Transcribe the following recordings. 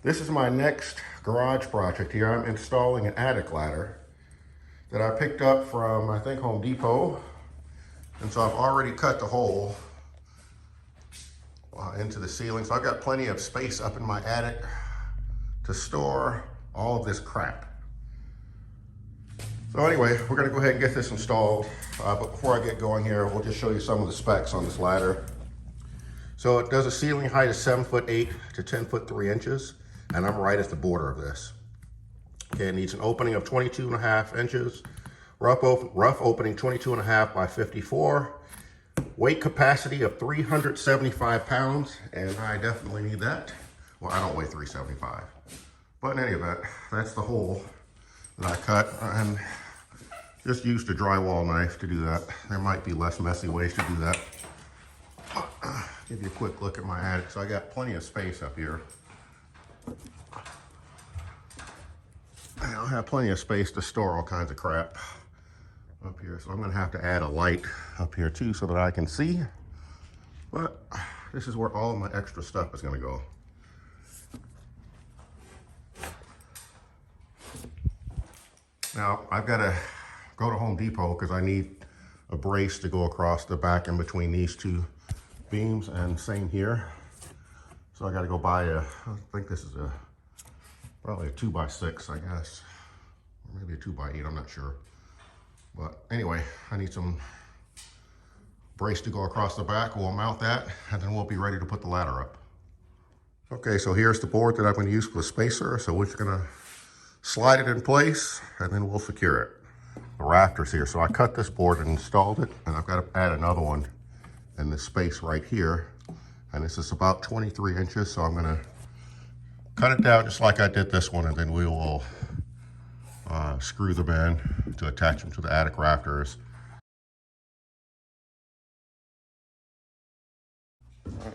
This is my next garage project here. I'm installing an attic ladder that I picked up from, I think, Home Depot. And so I've already cut the hole into the ceiling. So I've got plenty of space up in my attic to store all of this crap. So anyway, we're gonna go ahead and get this installed. But before I get going here, we'll just show you some of the specs on this ladder. So it does a ceiling height of 7'8" to 10'3", and I'm right at the border of this. Okay, it needs an opening of 22.5 inches, rough opening 22.5 by 54, weight capacity of 375 pounds, and I definitely need that. Well, I don't weigh 375, but in any event, that's the hole that I cut, and just used a drywall knife to do that. There might be less messy ways to do that. Give you a quick look at my attic. So I got plenty of space up here. I'll have plenty of space to store all kinds of crap up here. So I'm gonna have to add a light up here too so that I can see. But this is where all of my extra stuff is gonna go. Now I've gotta go to Home Depot because I need a brace to go across the back in between these two beams, and same here. So I got to go buy I think this is probably a 2x6, I guess, or maybe a 2x8, I'm not sure. But anyway, I need some brace to go across the back. We'll mount that, and then we'll be ready to put the ladder up. Okay, so here's the board that I'm going to use for the spacer. So we're just going to slide it in place, and then we'll secure it. The rafters here. So I cut this board and installed it, and I've got to add another one in this space right here, and this is about 23 inches, so I'm going to cut it down just like I did this one, and then we will screw them in to attach them to the attic rafters.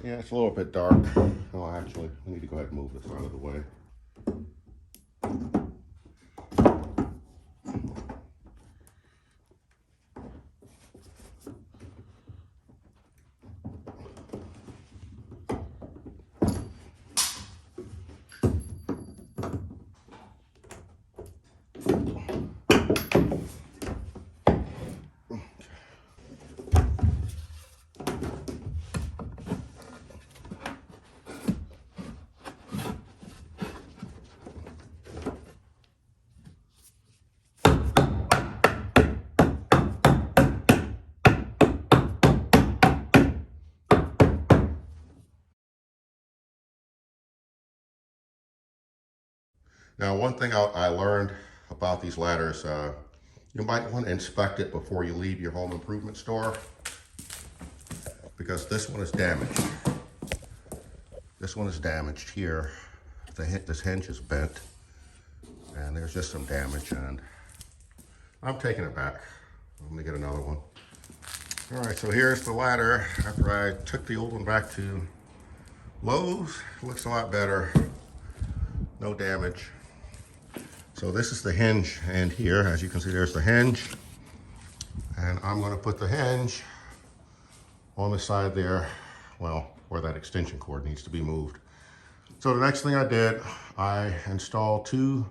Yeah, it's a little bit dark. Oh, actually, I need to go ahead and move this out of the way. Now, one thing I learned about these ladders, you might want to inspect it before you leave your home improvement store, because this one is damaged. This one is damaged here. This hinge is bent, and there's just some damage, and I'm taking it back. I'm gonna get another one. All right, so here's the ladder. After I took the old one back to Lowe's, it looks a lot better. No damage. So this is the hinge end here. As you can see, there's the hinge. And I'm gonna put the hinge on the side there, well, where that extension cord needs to be moved. So the next thing I did, I installed two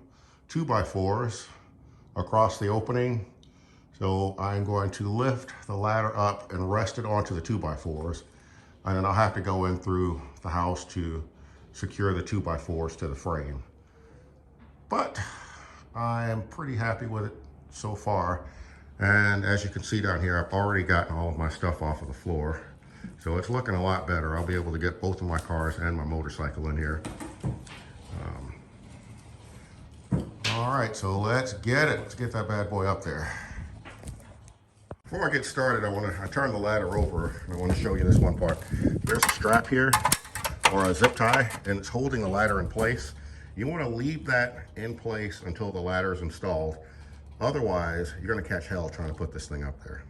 2x4s across the opening. So I'm going to lift the ladder up and rest it onto the 2x4s. And then I'll have to go in through the house to secure the 2x4s to the frame. But I am pretty happy with it so far. And as you can see down here, I've already gotten all of my stuff off of the floor. So it's looking a lot better. I'll be able to get both of my cars and my motorcycle in here. All right, so let's get it. Let's get that bad boy up there. Before I get started, I turn the ladder over, and I want to show you this one part. There's a strap here, or a zip tie, and it's holding the ladder in place. You want to leave that in place until the ladder is installed. Otherwise, you're going to catch hell trying to put this thing up there.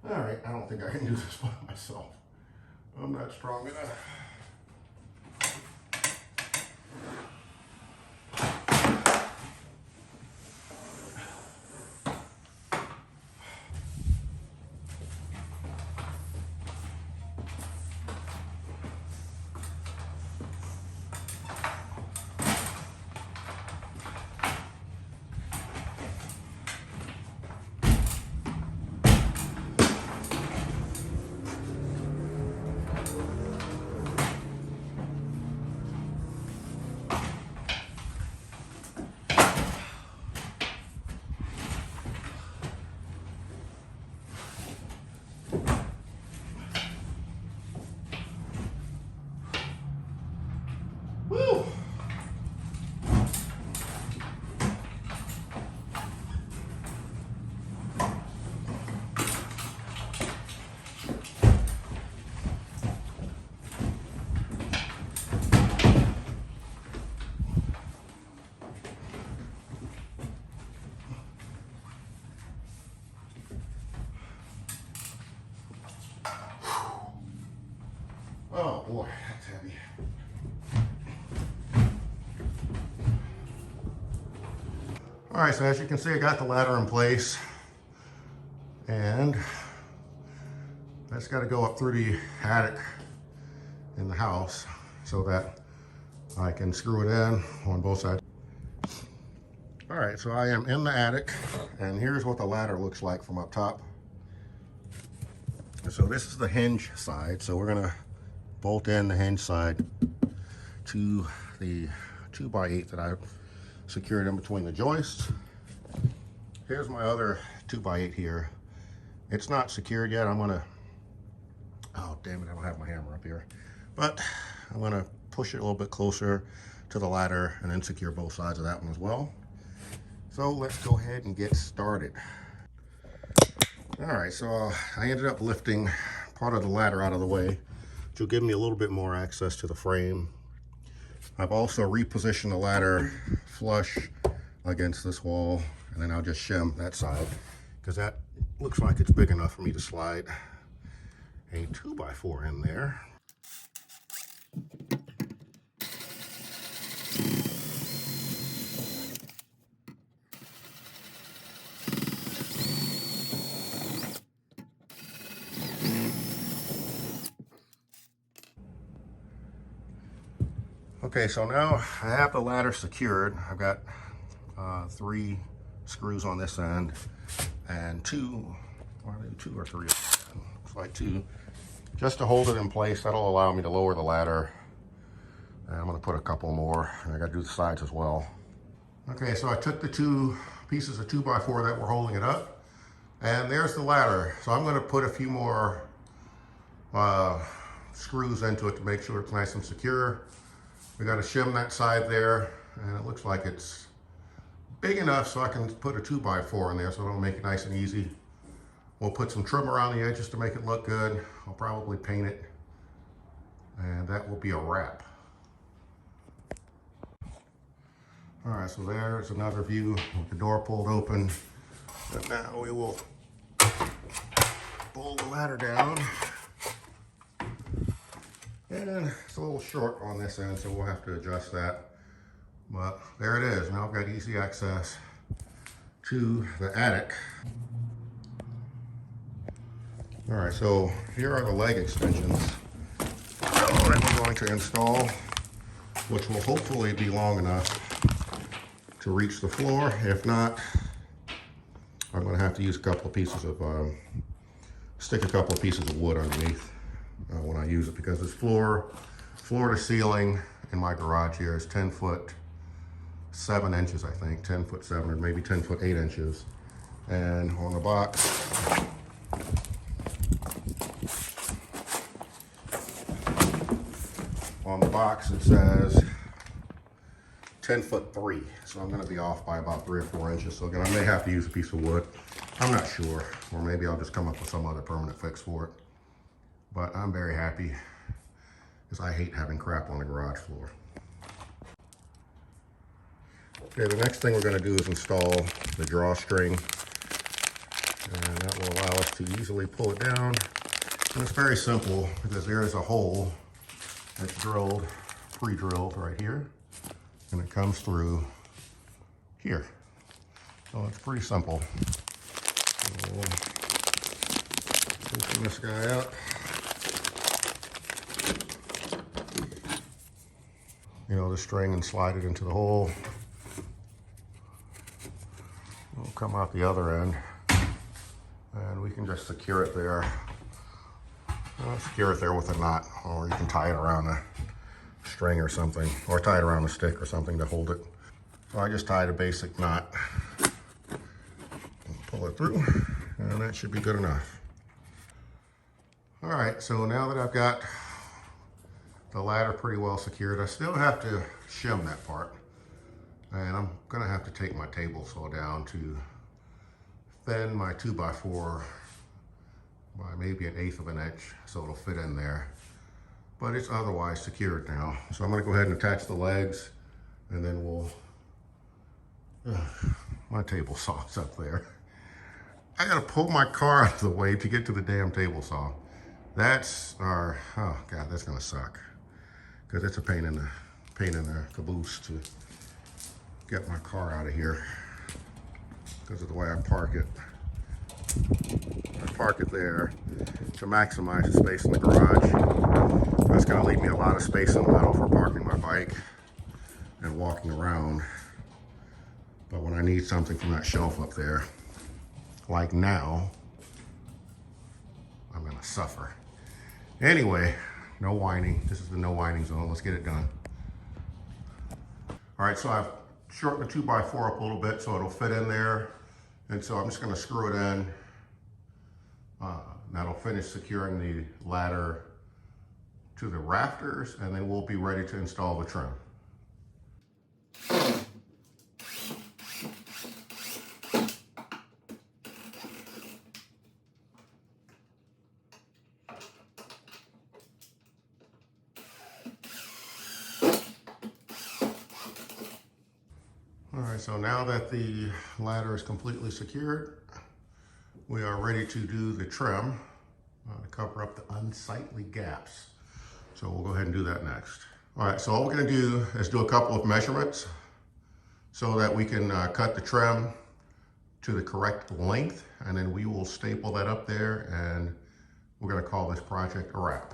All right, I don't think I can do this by myself. I'm not strong enough. Woo! Oh boy, that's heavy. All right, so as you can see, I got the ladder in place, and that's got to go up through the attic in the house so that I can screw it in on both sides. All right, so I am in the attic, and here's what the ladder looks like from up top. So this is the hinge side, so we're gonna bolt in the hinge side to the 2x8 that I secured in between the joists. Here's my other 2x8 here. It's not secured yet. I'm gonna, oh damn it, I don't have my hammer up here. But I'm gonna push it a little bit closer to the ladder and then secure both sides of that one as well. So let's go ahead and get started. All right, so I ended up lifting part of the ladder out of the way, which will give me a little bit more access to the frame. I've also repositioned the ladder flush against this wall, and then I'll just shim that side because that looks like it's big enough for me to slide a 2x4 in there. Okay, so now I have the ladder secured. I've got 3 screws on this end and 2 or 3, looks like 2, just to hold it in place. That'll allow me to lower the ladder. And I'm gonna put a couple more, and I gotta do the sides as well. Okay, so I took the 2 pieces of 2x4 that were holding it up, and there's the ladder. So I'm gonna put a few more screws into it to make sure it's nice and secure. We got to shim that side there, and it looks like it's big enough so I can put a 2x4 in there, so it'll make it nice and easy. We'll put some trim around the edges to make it look good. I'll probably paint it, and that will be a wrap. All right, so there's another view with the door pulled open. And now we will pull the ladder down. And it's a little short on this end, so we'll have to adjust that. But there it is. Now I've got easy access to the attic. All right, so here are the leg extensions that we're going to install, which will hopefully be long enough to reach the floor. If not, I'm going to have to use a couple of pieces of, stick a couple of pieces of wood underneath when I use it, because this floor to ceiling in my garage here is 10 foot 7 inches, I think, 10 foot 7 or maybe 10 foot 8 inches. And on the box, it says 10 foot 3. So I'm going to be off by about 3 or 4 inches. So again, I may have to use a piece of wood. I'm not sure, or maybe I'll just come up with some other permanent fix for it. But I'm very happy because I hate having crap on the garage floor. Okay, the next thing we're going to do is install the drawstring And that will allow us to easily pull it down. And it's very simple because there is a hole that's drilled, pre-drilled right here, and it comes through here. So it's pretty simple. So we'll loosen this guy up. You know, the string, and slide it into the hole. It'll come out the other end, and we can just secure it there. Secure it there with a knot, or you can tie it around a string or something, or tie it around a stick or something to hold it. So I just tied a basic knot, pull it through, and that should be good enough. All right, so now that I've got the ladder pretty well secured, I still have to shim that part. And I'm gonna have to take my table saw down to thin my 2x4 by maybe 1/8 of an inch so it'll fit in there. But it's otherwise secured now. So I'm gonna go ahead and attach the legs, and then we'll, my table saw's up there. I gotta pull my car out of the way to get to the damn table saw. That's our, oh God, that's gonna suck. Because it's a pain in the caboose to get my car out of here because of the way I park it. I park it there to maximize the space in the garage. That's going to leave me a lot of space in the middle for parking my bike and walking around. But when I need something from that shelf up there, like now, I'm going to suffer. Anyway, no whining. This is the no whining zone. Let's get it done. All right, so I've shortened the 2x4 up a little bit so it'll fit in there. And so I'm just gonna screw it in. That'll finish securing the ladder to the rafters, and then we'll be ready to install the trim. All right, so now that the ladder is completely secured, we are ready to do the trim to cover up the unsightly gaps. So we'll go ahead and do that next. All right, so all we're gonna do is do a couple of measurements so that we can cut the trim to the correct length, and then we will staple that up there, and we're gonna call this project a wrap.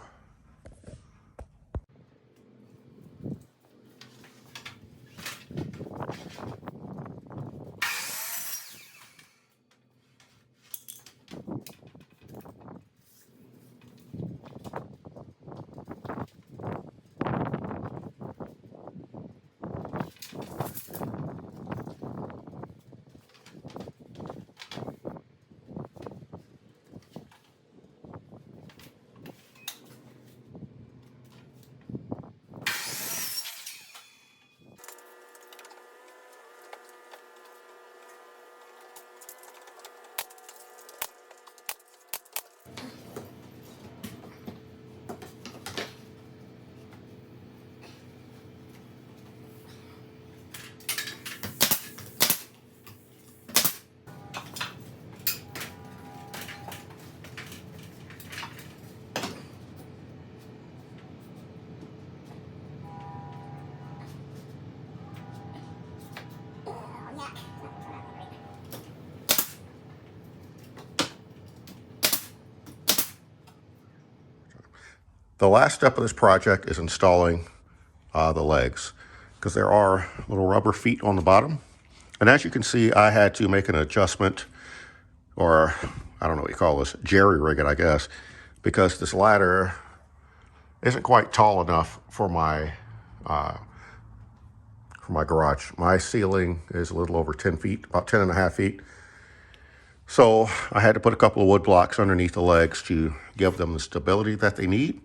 The last step of this project is installing the legs, because there are little rubber feet on the bottom. And as you can see, I had to make an adjustment, or I don't know what you call this, jerry rig it, I guess, because this ladder isn't quite tall enough for my garage. My ceiling is a little over 10 feet, about 10 and a half feet. So I had to put a couple of wood blocks underneath the legs to give them the stability that they need.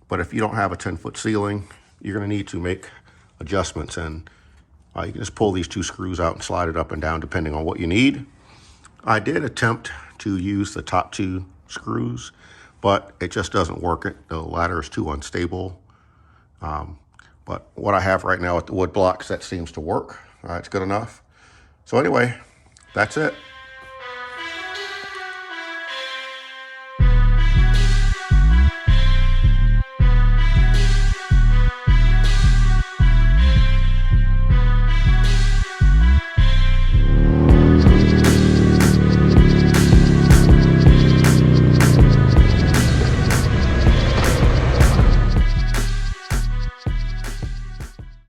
But if you don't have a 10-foot ceiling, you're going to need to make adjustments. And you can just pull these two screws out and slide it up and down depending on what you need. I did attempt to use the top two screws, but it just doesn't work. The ladder is too unstable. But what I have right now with the wood blocks, that seems to work. It's good enough. So anyway, that's it.